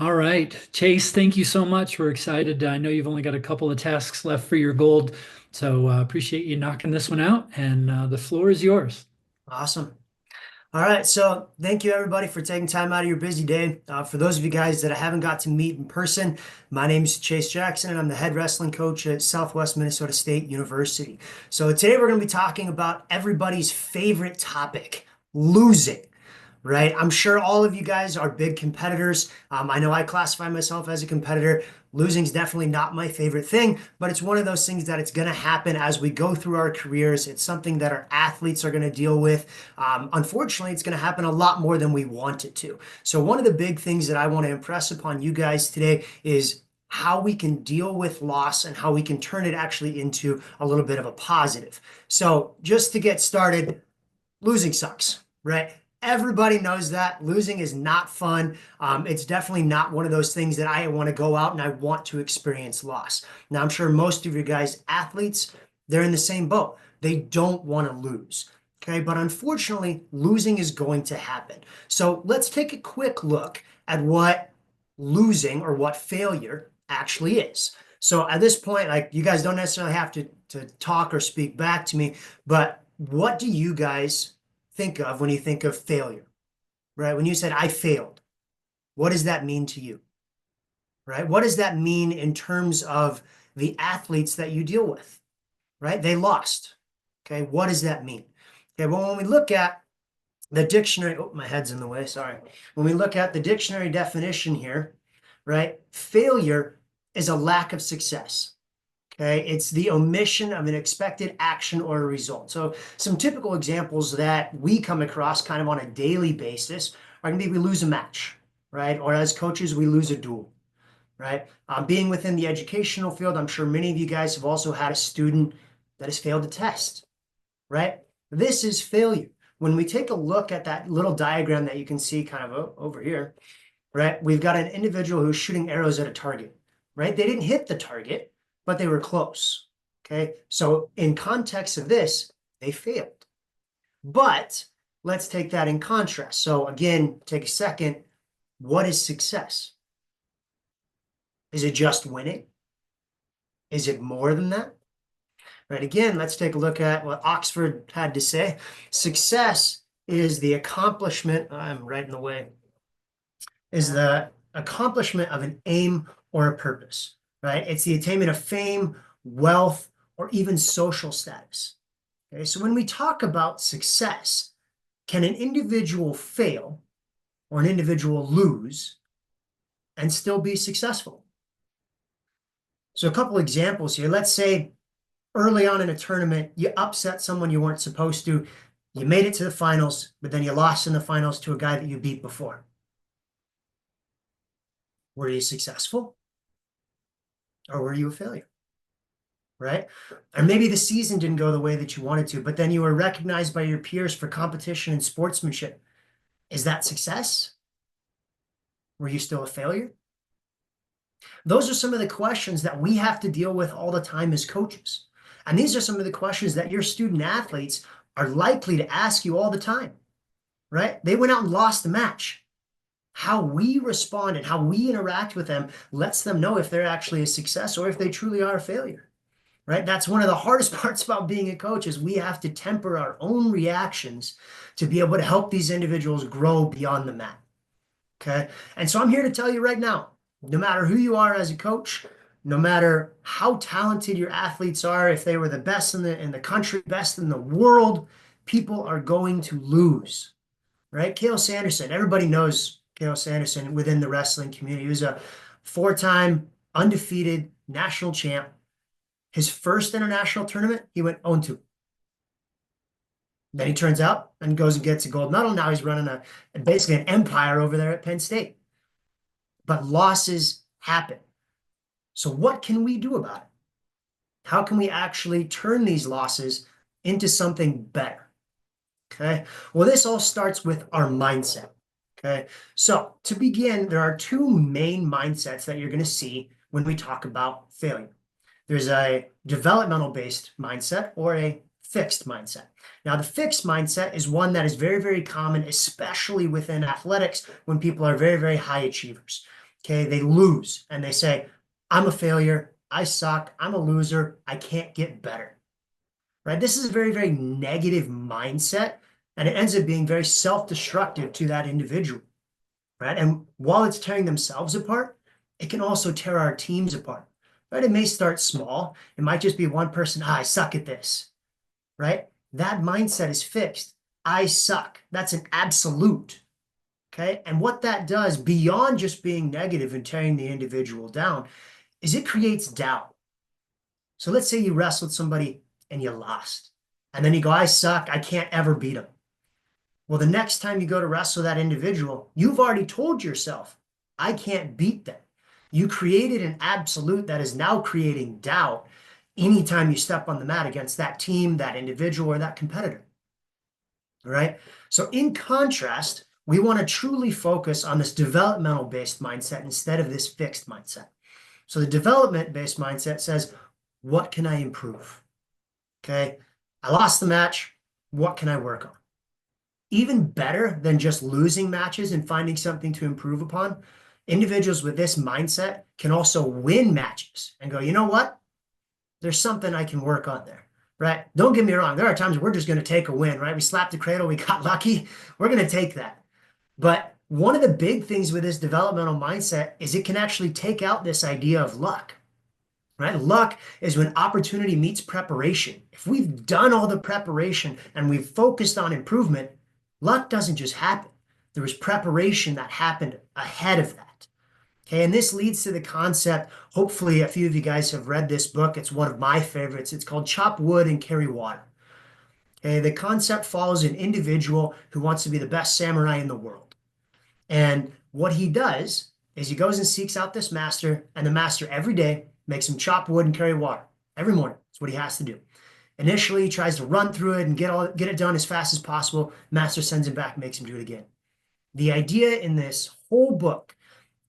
All right, Chase, thank you so much. We're excited. I know you've only got a couple of tasks left for your gold, so appreciate you knocking this one out, and the floor is yours. Awesome. All right. So thank you everybody for taking time out of your busy day. For those of you guys that I haven't got to meet in person, my name is Chase Jackson and I'm the head wrestling coach at Southwest Minnesota State University. So today we're going to be talking about everybody's favorite topic, losing. Right? I'm sure all of you guys are big competitors. I know I classify myself as a competitor. Losing is definitely not my favorite thing, but it's one of those things that it's going to happen as we go through our careers. It's something that our athletes are going to deal with. Unfortunately, it's going to happen a lot more than we want it to. So, one of the big things that I want to impress upon you guys today is how we can deal with loss and how we can turn it actually into a little bit of a positive. So, just to get started, losing sucks, right? Everybody knows that losing is not fun. It's definitely not one of those things that I want to go out and I want to experience loss. Now, I'm sure most of you guys, athletes, they're in the same boat. They don't want to lose. Okay, but unfortunately, losing is going to happen. So let's take a quick look at what losing or what failure actually is. So at this point, like you guys don't necessarily have to talk or speak back to me, but what do you guys think of when you think of failure, right? When you said I failed, what does that mean to you, right? What does that mean in terms of the athletes that you deal with, right? They lost. Okay, what does that mean? Okay, well, when we look at the dictionary, oh, my head's in the way, sorry. When we look at the dictionary definition here, right, failure is a lack of success. Okay, it's the omission of an expected action or a result. So some typical examples that we come across kind of on a daily basis are going to be we lose a match, right? Or as coaches, we lose a duel, right? Being within the educational field, I'm sure many of you guys have also had a student that has failed a test, right? This is failure. When we take a look at that little diagram that you can see kind of over here, right? We've got an individual who's shooting arrows at a target, right? They didn't hit the target, but they were close. Okay. So in context of this, they failed. But let's take that in contrast. So again, take a second. What is success? Is it just winning? Is it more than that? Right. Again, let's take a look at what Oxford had to say. Success is the accomplishment. I'm right in the way. Is the accomplishment of an aim or a purpose, right? It's the attainment of fame, wealth, or even social status. Okay, so when we talk about success, can an individual fail or an individual lose and still be successful? So a couple examples here. Let's say early on in a tournament, you upset someone you weren't supposed to. You made it to the finals, but then you lost in the finals to a guy that you beat before. Were you successful or were you a failure? Right? Or maybe the season didn't go the way that you wanted to, but then you were recognized by your peers for competition and sportsmanship. Is that success? Were you still a failure? Those are some of the questions that we have to deal with all the time as coaches. And these are some of the questions that your student athletes are likely to ask you all the time, right? They went out and lost the match. How we respond and how we interact with them lets them know if they're actually a success or if they truly are a failure. Right? That's one of the hardest parts about being a coach is we have to temper our own reactions to be able to help these individuals grow beyond the mat. Okay. And so I'm here to tell you right now, no matter who you are as a coach, no matter how talented your athletes are, if they were the best in the country, best in the world, people are going to lose. Right? Cael Sanderson, everybody knows Cael Sanderson within the wrestling community. He was a four-time undefeated national champ. His first international tournament, he went 0-2. Then he turns out and goes and gets a gold medal. Now he's running basically an empire over there at Penn State. But losses happen. So what can we do about it? How can we actually turn these losses into something better? Okay. Well, this all starts with our mindset. Okay. So to begin, there are two main mindsets that you're going to see when we talk about failure. There's a developmental based mindset or a fixed mindset. Now, the fixed mindset is one that is very, very common, especially within athletics when people are very, very high achievers. Okay, they lose and they say, I'm a failure, I suck, I'm a loser, I can't get better. Right? This is a very, very negative mindset, and it ends up being very self-destructive to that individual. Right? And while it's tearing themselves apart, it can also tear our teams apart. Right? It may start small. It might just be one person, I suck at this. Right? That mindset is fixed. I suck. That's an absolute. Okay. And what that does beyond just being negative and tearing the individual down is it creates doubt. So let's say you wrestled somebody and you lost. And then you go, I suck. I can't ever beat them. Well, the next time you go to wrestle that individual, you've already told yourself, I can't beat them. You created an absolute that is now creating doubt anytime you step on the mat against that team, that individual, or that competitor. All right. So, in contrast, we want to truly focus on this developmental based mindset instead of this fixed mindset. So, the development based mindset says, what can I improve? Okay. I lost the match. What can I work on? Even better than just losing matches and finding something to improve upon, individuals with this mindset can also win matches and go, you know what? There's something I can work on there, right? Don't get me wrong. There are times we're just going to take a win, right? We slapped the cradle, we got lucky. We're going to take that. But one of the big things with this developmental mindset is it can actually take out this idea of luck. Right? Luck is when opportunity meets preparation. If we've done all the preparation and we've focused on improvement, luck doesn't just happen. There was preparation that happened ahead of that. Okay, and this leads to the concept. Hopefully, a few of you guys have read this book. It's one of my favorites. It's called Chop Wood and Carry Water. Okay, the concept follows an individual who wants to be the best samurai in the world. And what he does is he goes and seeks out this master, and the master every day makes him chop wood and carry water every morning. That's what he has to do. Initially, he tries to run through it and get it done as fast as possible. Master sends him back, makes him do it again. The idea in this whole book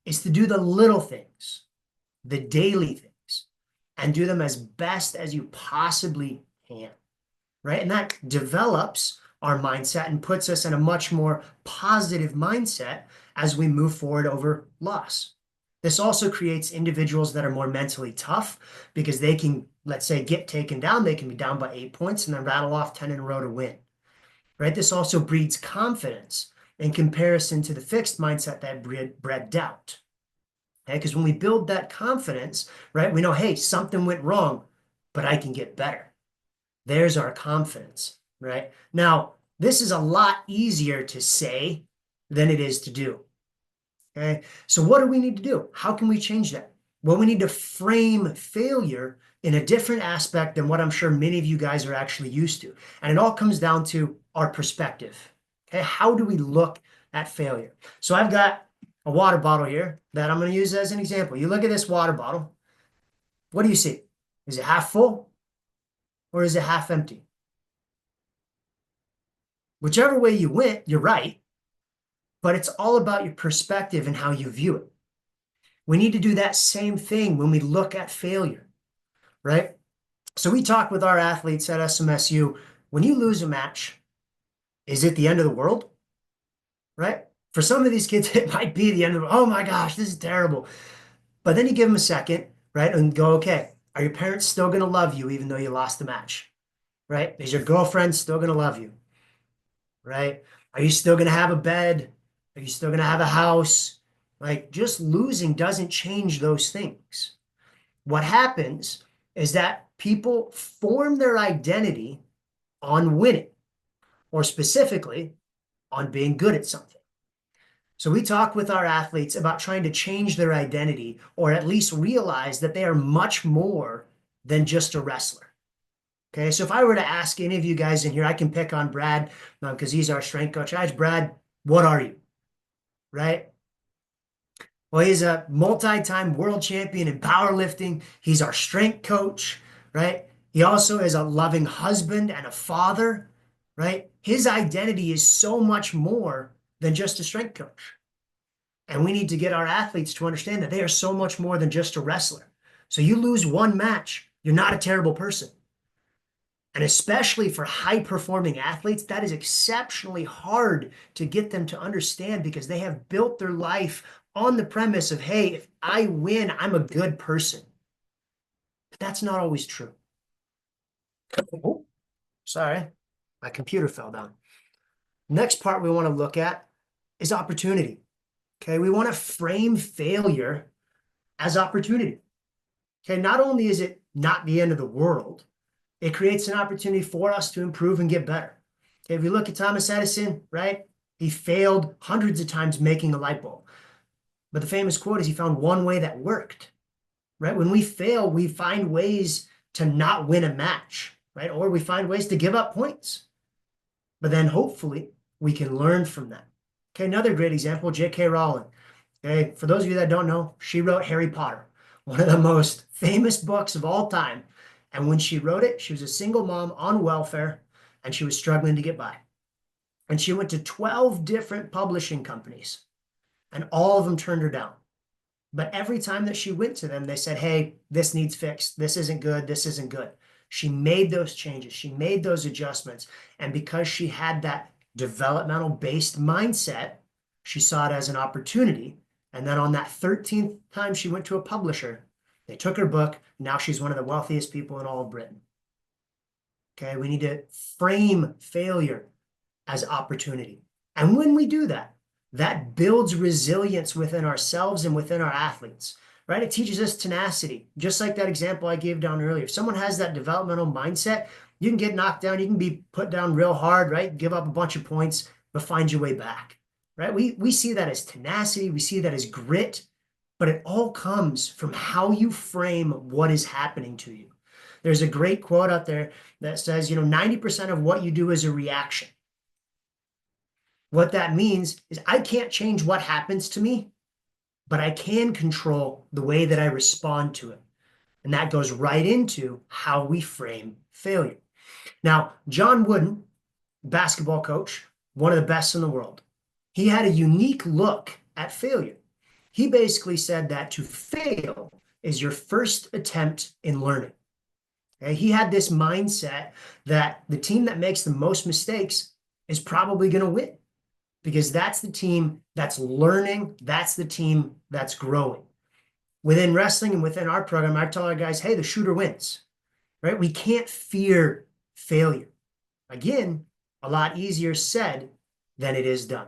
is to do the little things, the daily things, and do them as best as you possibly can, right? And that develops our mindset and puts us in a much more positive mindset as we move forward over loss. This also creates individuals that are more mentally tough because they can, let's say, get taken down. They can be down by 8 points and then rattle off 10 in a row to win, right? This also breeds confidence in comparison to the fixed mindset that bred doubt. Okay, because when we build that confidence, right, we know, hey, something went wrong, but I can get better. There's our confidence, right? Now, this is a lot easier to say than it is to do. Okay, so what do we need to do? How can we change that? Well, we need to frame failure in a different aspect than what I'm sure many of you guys are actually used to. And it all comes down to our perspective. Okay, how do we look at failure? So I've got a water bottle here that I'm going to use as an example. You look at this water bottle. What do you see? Is it half full or is it half empty? Whichever way you went, you're right, but it's all about your perspective and how you view it. We need to do that same thing when we look at failure, right? So we talk with our athletes at SMSU. When you lose a match, is it the end of the world? Right? For some of these kids, it might be the end of the world. Oh my gosh, this is terrible. But then you give them a second, right? And go, okay, are your parents still going to love you even though you lost the match? Right? Is your girlfriend still going to love you? Right? Are you still going to have a bed? Are you still going to have a house? Like, just losing doesn't change those things. What happens is that people form their identity on winning, or specifically on being good at something. So we talk with our athletes about trying to change their identity, or at least realize that they are much more than just a wrestler. Okay, so if I were to ask any of you guys in here, I can pick on Brad because he's our strength coach. I ask Brad, what are you? Right? Well, he's a multi-time world champion in powerlifting. He's our strength coach, right? He also is a loving husband and a father, right? His identity is so much more than just a strength coach. And we need to get our athletes to understand that they are so much more than just a wrestler. So you lose one match, you're not a terrible person. And especially for high-performing athletes, that is exceptionally hard to get them to understand because they have built their life on the premise of, hey, if I win, I'm a good person. But that's not always true. Oh, sorry, my computer fell down. Next part we want to look at is opportunity. Okay, we want to frame failure as opportunity. Okay, not only is it not the end of the world, it creates an opportunity for us to improve and get better. Okay, if you look at Thomas Edison, right? He failed hundreds of times making a light bulb. But the famous quote is he found one way that worked, right? When we fail, we find ways to not win a match, right? Or we find ways to give up points. But then hopefully we can learn from that. Okay, another great example, J.K. Rowling. Okay, for those of you that don't know, she wrote Harry Potter, one of the most famous books of all time. And when she wrote it, she was a single mom on welfare and she was struggling to get by. And she went to 12 different publishing companies and all of them turned her down. But every time that she went to them, they said, hey, this needs fixed. This isn't good. This isn't good. She made those changes. She made those adjustments. And because she had that developmental based mindset, she saw it as an opportunity. And then on that 13th time she went to a publisher, they took her book. Now she's one of the wealthiest people in all of Britain. Okay, we need to frame failure as opportunity. And when we do that, that builds resilience within ourselves and within our athletes, right? It teaches us tenacity, just like that example I gave down earlier. If someone has that developmental mindset, you can get knocked down, you can be put down real hard, right? Give up a bunch of points, but find your way back, right? We see that as tenacity, we see that as grit, but it all comes from how you frame what is happening to you. There's a great quote out there that says, 90% of what you do is a reaction. What that means is I can't change what happens to me, but I can control the way that I respond to it. And that goes right into how we frame failure. Now, John Wooden, basketball coach, one of the best in the world, he had a unique look at failure. He basically said that to fail is your first attempt in learning. Okay? He had this mindset that the team that makes the most mistakes is probably going to win, because that's the team that's learning, that's the team that's growing. Within wrestling and within our program, I tell our guys, hey, the shooter wins, right? We can't fear failure. Again, a lot easier said than it is done,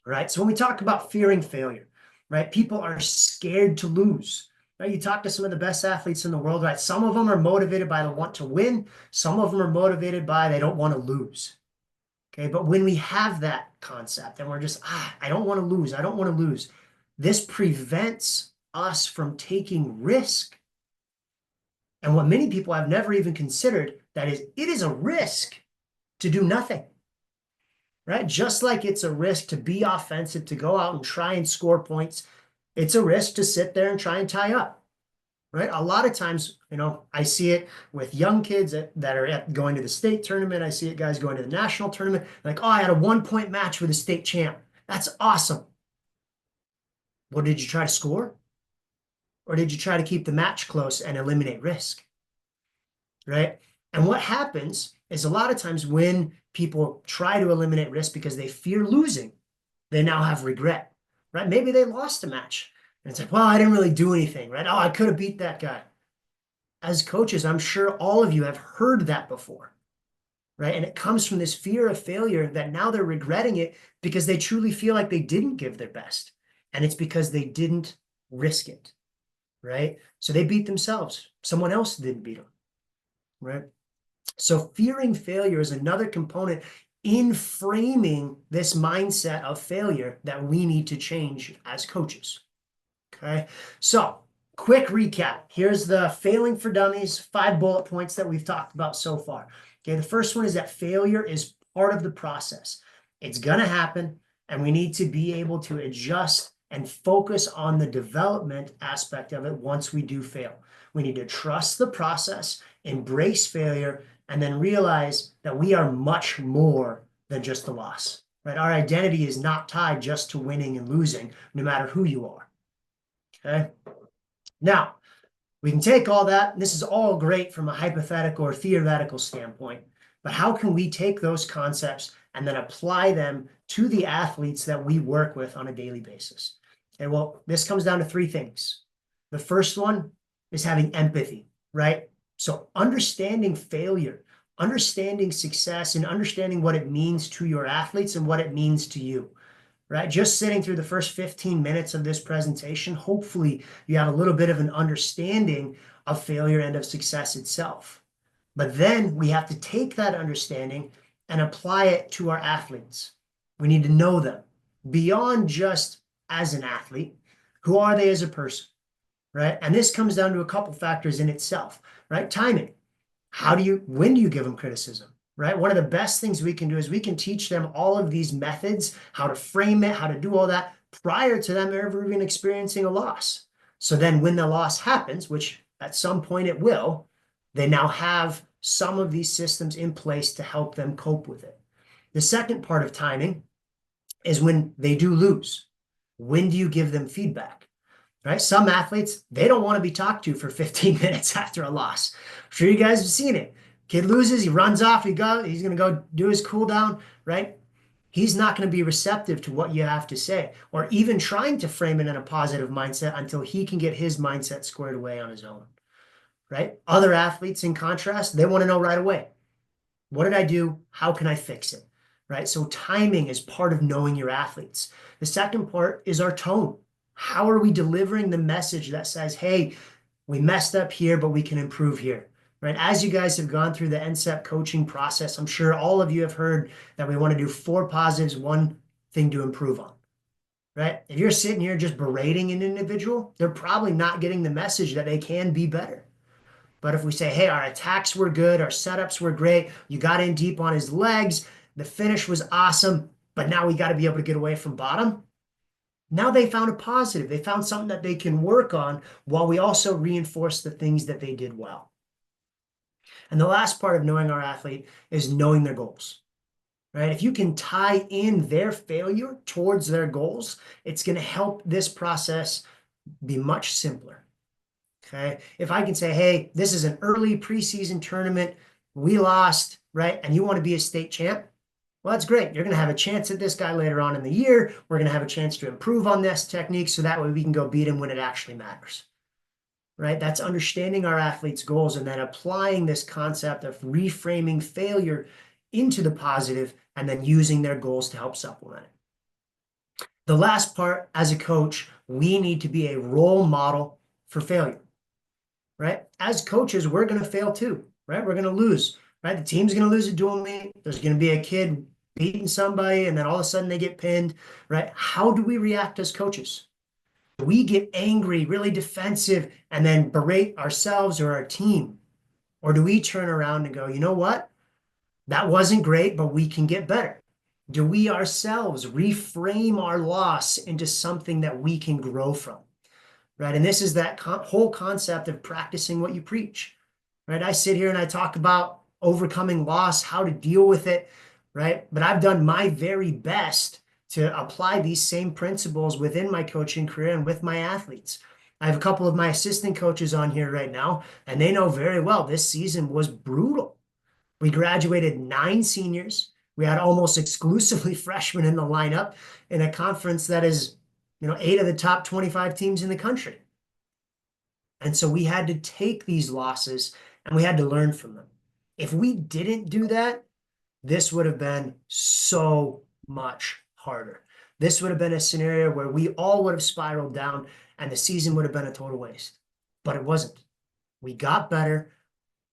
right? So when we talk about fearing failure, right, people are scared to lose. Right? You talk to some of the best athletes in the world, right? Some of them are motivated by the want to win. Some of them are motivated by they don't want to lose. Okay, but when we have that concept and we're just, I don't want to lose, I don't want to lose, this prevents us from taking risk. And what many people have never even considered, that is, it is a risk to do nothing, right? Just like it's a risk to be offensive, to go out and try and score points, it's a risk to sit there and try and tie up. Right? A lot of times, I see it with young kids that are going to the state tournament. I see it guys going to the national tournament. Like, oh, I had a 1-point match with a state champ. That's awesome. Well, did you try to score? Or did you try to keep the match close and eliminate risk? Right? And what happens is a lot of times when people try to eliminate risk because they fear losing, they now have regret. Right? Maybe they lost a match. And it's like, well, I didn't really do anything, right? Oh, I could have beat that guy. As coaches, I'm sure all of you have heard that before, right? And it comes from this fear of failure that now they're regretting it because they truly feel like they didn't give their best. And it's because they didn't risk it, right? So they beat themselves. Someone else didn't beat them, right? So fearing failure is another component in framing this mindset of failure that we need to change as coaches. Okay, so quick recap. Here's the failing for dummies, 5 bullet points that we've talked about so far. Okay, the first one is that failure is part of the process. It's going to happen, and we need to be able to adjust and focus on the development aspect of it once we do fail. We need to trust the process, embrace failure, and then realize that we are much more than just the loss. Right? Our identity is not tied just to winning and losing, no matter who you are. Okay. Now, we can take all that, and this is all great from a hypothetical or theoretical standpoint, but how can we take those concepts and then apply them to the athletes that we work with on a daily basis? Okay, well, this comes down to three things. The first one is having empathy, right? So understanding failure, understanding success, and understanding what it means to your athletes and what it means to you, right? Just sitting through the first 15 minutes of this presentation, hopefully you have a little bit of an understanding of failure and of success itself. But then we have to take that understanding and apply it to our athletes. We need to know them beyond just as an athlete. Who are they as a person, right? And this comes down to a couple factors in itself, right? Timing. When do you give them criticism, right? One of the best things we can do is we can teach them all of these methods, how to frame it, how to do all that prior to them ever even experiencing a loss. So then when the loss happens, which at some point it will, they now have some of these systems in place to help them cope with it. The second part of timing is when they do lose. When do you give them feedback? Right? Some athletes, they don't want to be talked to for 15 minutes after a loss. I'm sure you guys have seen it. Kid loses, he runs off, he's going to go do his cool down, right? He's not going to be receptive to what you have to say, or even trying to frame it in a positive mindset until he can get his mindset squared away on his own, right? Other athletes, in contrast, they want to know right away. What did I do? How can I fix it? Right? So timing is part of knowing your athletes. The second part is our tone. How are we delivering the message that says, hey, we messed up here, but we can improve here, right? As you guys have gone through the NCEP coaching process, I'm sure all of you have heard that we want to do 4 positives, 1 thing to improve on, right? If you're sitting here just berating an individual, they're probably not getting the message that they can be better. But if we say, hey, our attacks were good, our setups were great, you got in deep on his legs, the finish was awesome, but now we got to be able to get away from bottom. Now they found a positive. They found something that they can work on while we also reinforce the things that they did well. And the last part of knowing our athlete is knowing their goals, right? If you can tie in their failure towards their goals, it's going to help this process be much simpler. Okay. If I can say, hey, this is an early preseason tournament, we lost, right? And you want to be a state champ? Well, that's great. You're going to have a chance at this guy later on in the year. We're going to have a chance to improve on this technique so that way we can go beat him when it actually matters, right? That's understanding our athletes' goals and then applying this concept of reframing failure into the positive and then using their goals to help supplement it. The last part, as a coach, we need to be a role model for failure, right? As coaches, we're going to fail too, right? We're going to lose, right? The team's going to lose a dual meet. There's going to be a kid beating somebody and then all of a sudden they get pinned, right? How do we react as coaches? Do we get angry, really defensive, and then berate ourselves or our team? Or do we turn around and go, you know what? That wasn't great, but we can get better. Do we ourselves reframe our loss into something that we can grow from? Right? And this is that whole concept of practicing what you preach, right? I sit here and I talk about overcoming loss, how to deal with it, right? But I've done my very best to apply these same principles within my coaching career and with my athletes. I have a couple of my assistant coaches on here right now, and they know very well this season was brutal. We graduated 9 seniors. We had almost exclusively freshmen in the lineup in a conference that is 8 of the top 25 teams in the country. And so we had to take these losses and we had to learn from them. If we didn't do that, this would have been so much harder. This would have been a scenario where we all would have spiraled down and the season would have been a total waste. But it wasn't. We got better.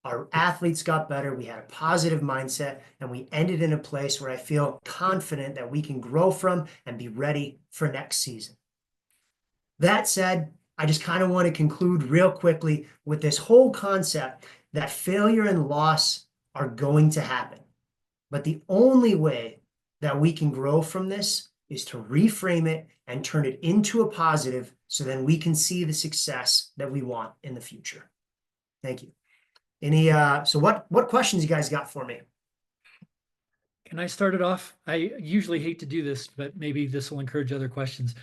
Our athletes got better. We had a positive mindset and we ended in a place where I feel confident that we can grow from and be ready for next season. That said, I just kind of want to conclude real quickly with this whole concept that failure and loss are going to happen. But the only way that we can grow from this is to reframe it and turn it into a positive so then we can see the success that we want in the future. Thank you. So what questions you guys got for me? Can I start it off? I usually hate to do this, but maybe this will encourage other questions.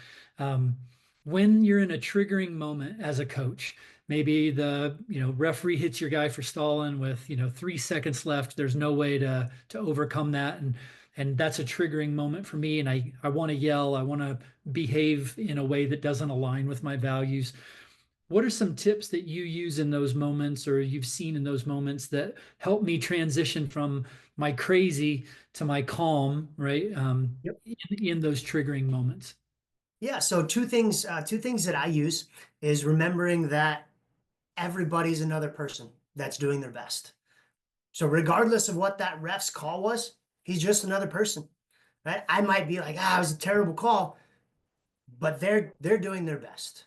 When you're in a triggering moment as a coach, maybe the referee hits your guy for stalling with 3 seconds left. There's no way to overcome that, and that's a triggering moment for me. And I want to yell, I want to behave in a way that doesn't align with my values. What are some tips that you use in those moments or you've seen in those moments that help me transition from my crazy to my calm, right? Yep. In those triggering moments. Yeah. So two things that I use is remembering that everybody's another person that's doing their best. So regardless of what that ref's call was, he's just another person, right? I might be like, it was a terrible call, but they're doing their best.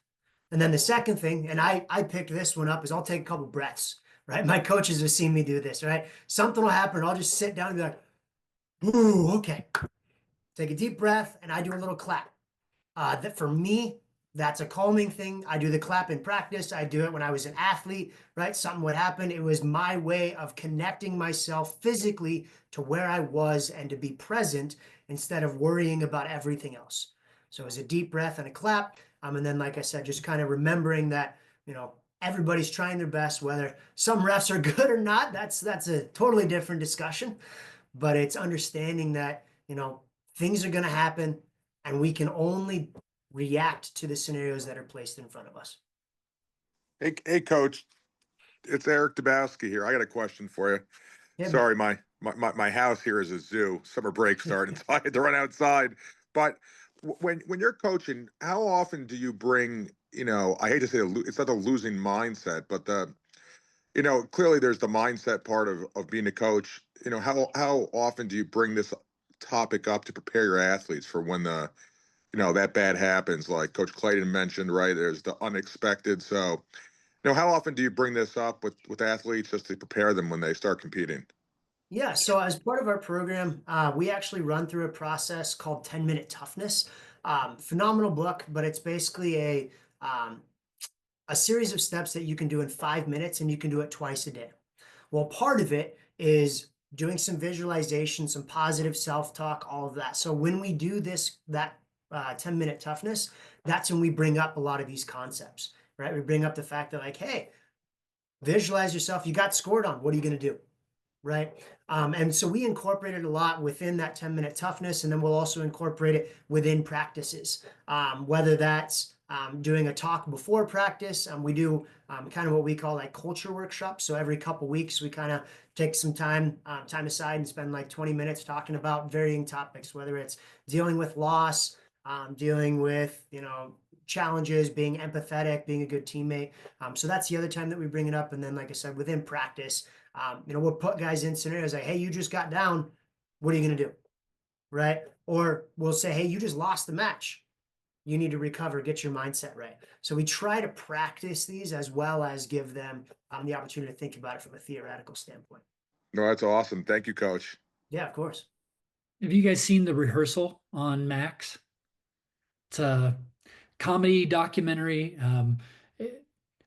And then the second thing, and I picked this one up, is I'll take a couple breaths, right? My coaches have seen me do this, right? Something will happen, and I'll just sit down and be like, ooh, okay. Take a deep breath, and I do a little clap. That for me, that's a calming thing. I do the clap in practice. I do it when I was an athlete, right? Something would happen. It was my way of connecting myself physically to where I was and to be present instead of worrying about everything else. So it was a deep breath and a clap. And then, like I said, just kind of remembering that, everybody's trying their best, whether some refs are good or not, that's a totally different discussion. But it's understanding that, things are going to happen and we can only react to the scenarios that are placed in front of us. Hey, coach, it's Eric Dabowski here. I got a question for you. Yeah, man. Sorry, my house here is a zoo. Summer break starting, so I had to run outside. But when you're coaching, how often do you bring? I hate to say it's not the losing mindset, but clearly there's the mindset part of being a coach. How often do you bring this topic up to prepare your athletes for when that bad happens? Like Coach Clayton mentioned, right? There's the unexpected. So how often do you bring this up with athletes just to prepare them when they start competing? Yeah, so as part of our program, we actually run through a process called 10-minute toughness. Phenomenal book, but it's basically um, a series of steps that you can do in 5 minutes and you can do it twice a day. Well, part of it is doing some visualization, some positive self-talk, all of that. So when we do that 10-minute toughness, that's when we bring up a lot of these concepts, right? We bring up the fact that like, hey, visualize yourself. You got scored on. What are you going to do? Right. And so we incorporated a lot within that 10-minute toughness, and then we'll also incorporate it within practices, whether that's doing a talk before practice. We do kind of what we call like culture workshops. So every couple weeks, we kind of take some time aside and spend like 20 minutes talking about varying topics, whether it's dealing with loss, dealing with, challenges, being empathetic, being a good teammate. So that's the other time that we bring it up. And then, like I said, within practice, we'll put guys in scenarios like, hey, you just got down. What are you going to do? Right. Or we'll say, hey, you just lost the match. You need to recover, get your mindset right. So we try to practice these as well as give them the opportunity to think about it from a theoretical standpoint. No, that's awesome. Thank you, coach. Yeah, of course. Have you guys seen the rehearsal on Max? It's a comedy documentary.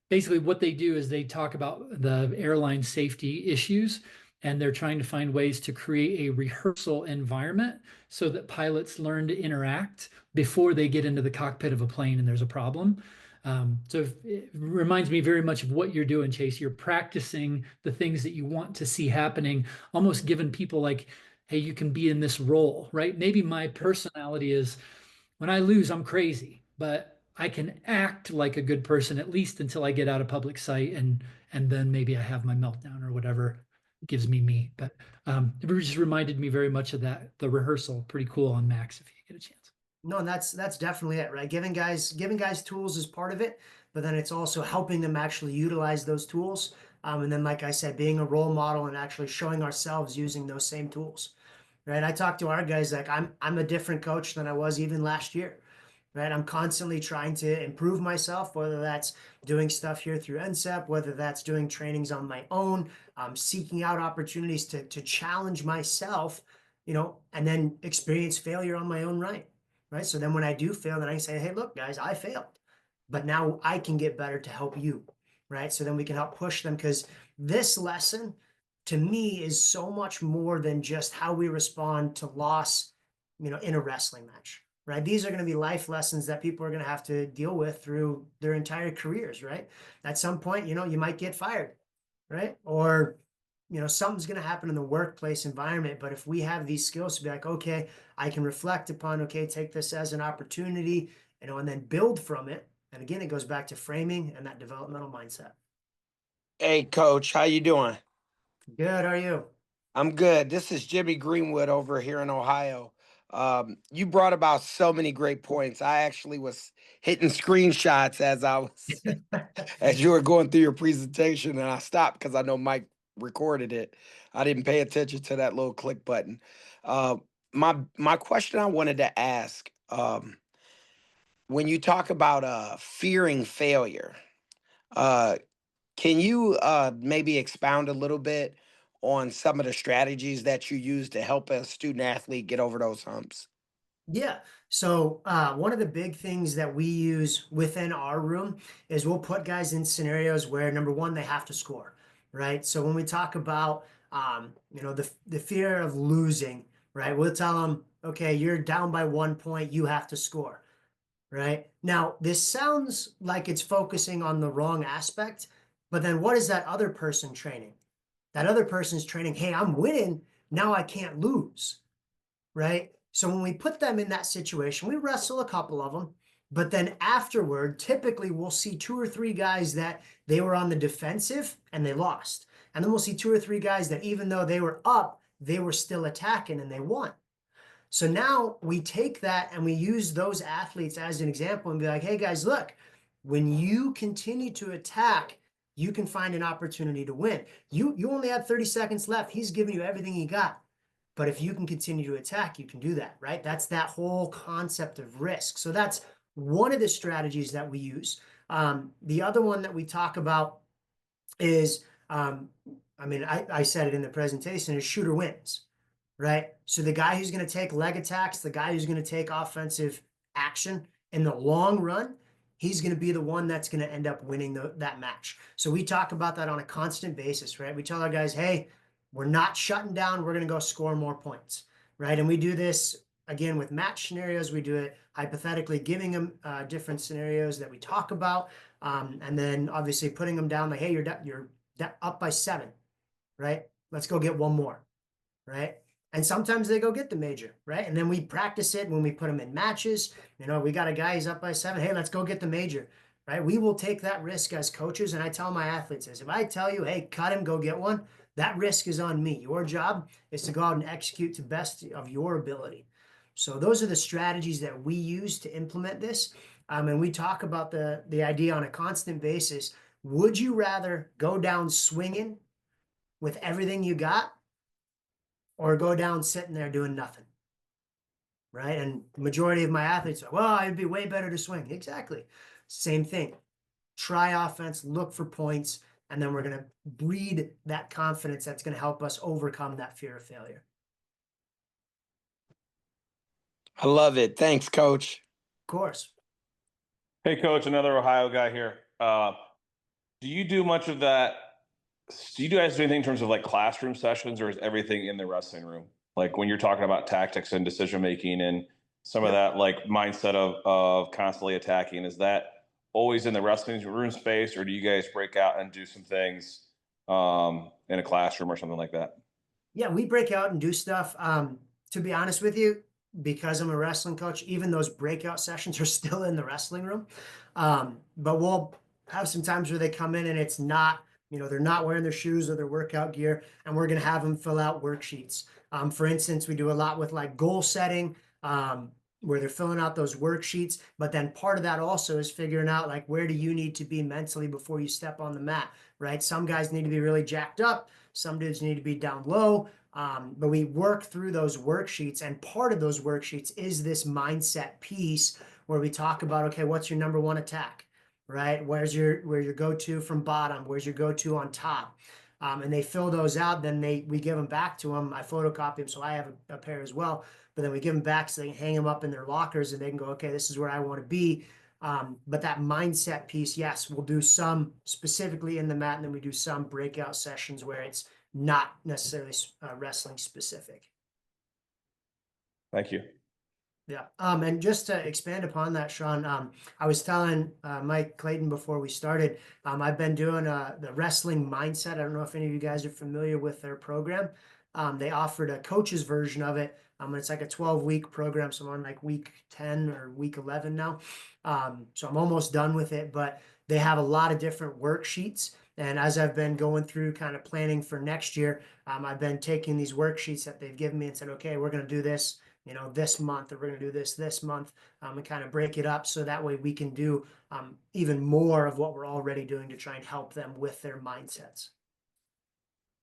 Basically, what they do is they talk about the airline safety issues, and they're trying to find ways to create a rehearsal environment so that pilots learn to interact before they get into the cockpit of a plane and there's a problem. So it reminds me very much of what you're doing, Chase. You're practicing the things that you want to see happening, almost giving people like, hey, you can be in this role, right? Maybe my personality is when I lose, I'm crazy, but I can act like a good person at least until I get out of public sight, and then maybe I have my meltdown or whatever gives me. But it just reminded me very much of that, the rehearsal. Pretty cool on Max if you get a chance. No, and that's definitely it, right? Giving guys tools is part of it, but then it's also helping them actually utilize those tools. And then, like I said, being a role model and actually showing ourselves using those same tools, right? I talk to our guys like I'm a different coach than I was even last year, right? I'm constantly trying to improve myself, whether that's doing stuff here through NCEP, whether that's doing trainings on my own, seeking out opportunities to challenge myself, and then experience failure on my own right. Right. So then when I do fail, then I can say, hey, look, guys, I failed, but now I can get better to help you. Right. So then we can help push them because this lesson to me is so much more than just how we respond to loss, in a wrestling match. Right. These are going to be life lessons that people are going to have to deal with through their entire careers. Right. At some point, you might get fired. Right. Or something's going to happen in the workplace environment. But if we have these skills to be like, okay, I can reflect upon, okay, take this as an opportunity, and then build from it. And again, it goes back to framing and that developmental mindset. Hey, Coach, how you doing? Good. How are you? I'm good. This is Jimmy Greenwood over here in Ohio. You brought about so many great points. I actually was hitting screenshots as I was as you were going through your presentation, and I stopped because I know Mike recorded it. I didn't pay attention to that little click button. Uh, my question I wanted to ask, when you talk about fearing failure, uh, can you maybe expound a little bit on some of the strategies that you use to help a student athlete get over those humps? Yeah. So one of the big things that we use within our room is we'll put guys in scenarios where number one, they have to score, right? So when we talk about the fear of losing, right? We'll tell them, okay, you're down by 1 point, you have to score, right? Now, this sounds like it's focusing on the wrong aspect, but then what is that other person training? That other person's training, hey, I'm winning, now I can't lose, right? So when we put them in that situation, we wrestle a couple of them, but then afterward, typically we'll see 2 or 3 guys that they were on the defensive and they lost. And then we'll see 2 or 3 guys that even though they were up, they were still attacking and they won. So now we take that and we use those athletes as an example and be like, hey guys, look, when you continue to attack, you can find an opportunity to win. You only had 30 seconds left. He's giving you everything he got. But if you can continue to attack, you can do that, right? That's that whole concept of risk. So that's one of the strategies that we use. The other one that we talk about is, I said it in the presentation, is shooter wins, right? So the guy who's going to take leg attacks, the guy who's going to take offensive action in the long run, he's going to be the one that's going to end up winning that match. So we talk about that on a constant basis, right? We tell our guys, hey, we're not shutting down. We're going to go score more points, right? And we do this again with match scenarios. We do it hypothetically, giving them different scenarios that we talk about, and then obviously putting them down like, hey, you're up by 7, right? Let's go get one more, right? And sometimes they go get the major, right? And then we practice it when we put them in matches. We got a guy, he's up by 7. Hey, let's go get the major, right? We will take that risk as coaches. And I tell my athletes this, if I tell you, hey, cut him, go get one, that risk is on me. Your job is to go out and execute to the best of your ability. So those are the strategies that we use to implement this. And we talk about the idea on a constant basis. Would you rather go down swinging with everything you got, or go down sitting there doing nothing, right? And the majority of my athletes are, well, it'd be way better to swing. Exactly. Same thing. Try offense, look for points, and then we're going to breed that confidence that's going to help us overcome that fear of failure. I love it. Thanks, Coach. Of course. Hey, Coach, another Ohio guy here. Do you do much of that? Do you guys do anything in terms of like classroom sessions, or is everything in the wrestling room? Like when you're talking about tactics and decision making and some of that like mindset of constantly attacking, is that always in the wrestling room space, or do you guys break out and do some things in a classroom or something like that? Yeah, we break out and do stuff. To be honest with you, because I'm a wrestling coach, even those breakout sessions are still in the wrestling room. But we'll have some times where they come in and it's not, they're not wearing their shoes or their workout gear, and we're going to have them fill out worksheets. For instance, we do a lot with like goal setting, where they're filling out those worksheets. But then part of that also is figuring out like, where do you need to be mentally before you step on the mat, right? Some guys need to be really jacked up. Some dudes need to be down low. But we work through those worksheets, and part of those worksheets is this mindset piece where we talk about, okay, what's your number one attack, right? Where's your go-to from bottom? Where's your go-to on top? And they fill those out. Then we give them back to them. I photocopy them, so I have a pair as well. But then we give them back so they can hang them up in their lockers, and they can go, okay, this is where I want to be. But that mindset piece, yes, we'll do some specifically in the mat, and then we do some breakout sessions where it's not necessarily wrestling specific. Thank you. Yeah. And just to expand upon that, Sean, I was telling Mike Clayton before we started, I've been doing the wrestling mindset. I don't know if any of you guys are familiar with their program. They offered a coach's version of it. It's like a 12-week program. So I'm on like week 10 or week 11 now. So I'm almost done with it, but they have a lot of different worksheets. And as I've been going through kind of planning for next year, I've been taking these worksheets that they've given me and said, okay, we're going to do this, you know, this month, or we're going to do this month, and kind of break it up so that way we can do even more of what we're already doing to try and help them with their mindsets.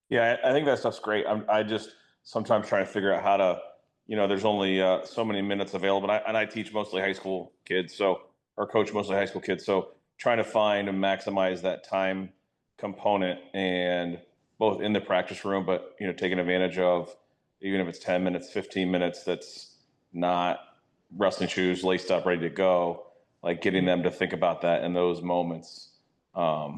Yeah, I think that stuff's great. I just sometimes try to figure out how to, there's only so many minutes available. And I teach mostly high school kids, or coach mostly high school kids. So trying to find and maximize that time component, and both in the practice room, but, taking advantage of, even if it's 10 minutes, 15 minutes, that's not wrestling shoes, laced up, ready to go, like getting them to think about that in those moments. Yeah.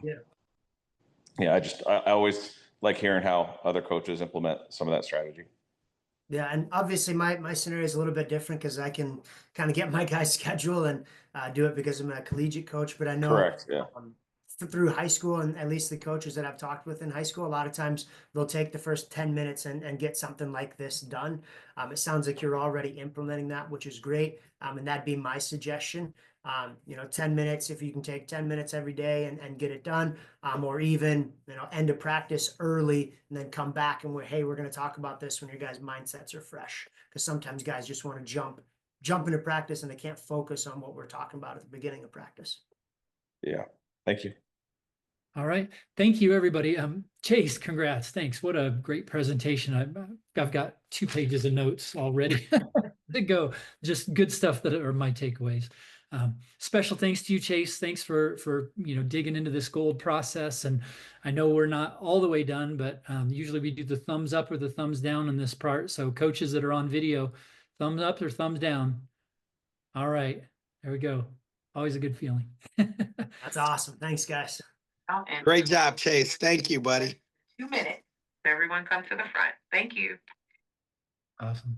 Yeah, I always like hearing how other coaches implement some of that strategy. Yeah, and obviously my scenario is a little bit different because I can kind of get my guy's schedule and do it because I'm a collegiate coach. But I know Correct. Yeah. Through high school, and at least the coaches that I've talked with in high school, a lot of times they'll take the first 10 minutes and get something like this done. It sounds like you're already implementing that, which is great. And that'd be my suggestion. 10 minutes, if you can take 10 minutes every day and get it done, or even, end of practice early and then come back and hey, we're going to talk about this when your guys' mindsets are fresh. Because sometimes guys just want to jump into practice and they can't focus on what we're talking about at the beginning of practice. Yeah. Thank you. All right. Thank you, everybody. Chase, congrats. Thanks. What a great presentation. I've got 2 pages of notes already to go. Just good stuff that are my takeaways. Special thanks to you, Chase. Thanks for digging into this gold process. And I know we're not all the way done, but usually we do the thumbs up or the thumbs down in this part. So coaches that are on video, thumbs up or thumbs down. All right. There we go. Always a good feeling. That's awesome. Thanks, guys. Great job, Chase. Thank you, buddy. 2 minutes. Everyone come to the front. Thank you. Awesome.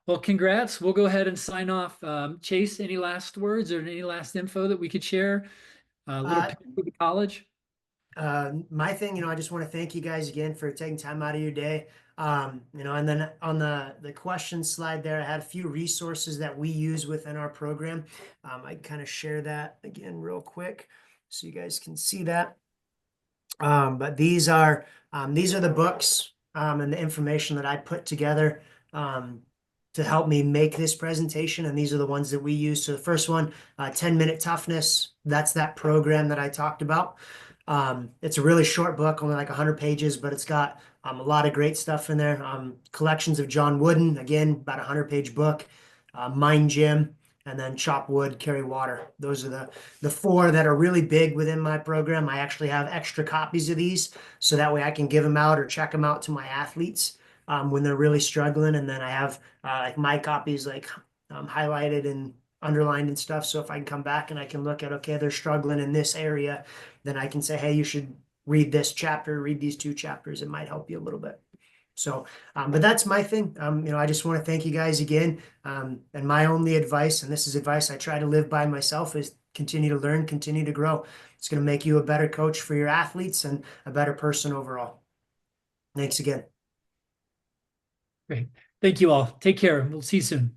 Well, congrats. We'll go ahead and sign off. Chase, any last words or any last info that we could share? A little picture of the college. My thing, I just want to thank you guys again for taking time out of your day. And then on the question slide there, I had a few resources that we use within our program. I kind of share that again real quick so you guys can see that. But these are the books and the information that I put together to help me make this presentation. And these are the ones that we use. So the first one, 10-minute toughness. That's that program that I talked about. It's a really short book, only like 100 pages, but it's got a lot of great stuff in there. Collections of John Wooden, again, about a 100-page book. Mind Gym, and then Chop Wood, Carry Water. Those are the 4 that are really big within my program. I actually have extra copies of these, so that way I can give them out or check them out to my athletes when they're really struggling. And then I have like my copies highlighted and underlined and stuff. So if I can come back and I can look at, okay, they're struggling in this area, then I can say, hey, you should read this chapter, read these 2 chapters. It might help you a little bit. So, but that's my thing. I just want to thank you guys again. And my only advice, and this is advice I try to live by myself, is continue to learn, continue to grow. It's going to make you a better coach for your athletes and a better person overall. Thanks again. Great. Thank you all. Take care. We'll see you soon.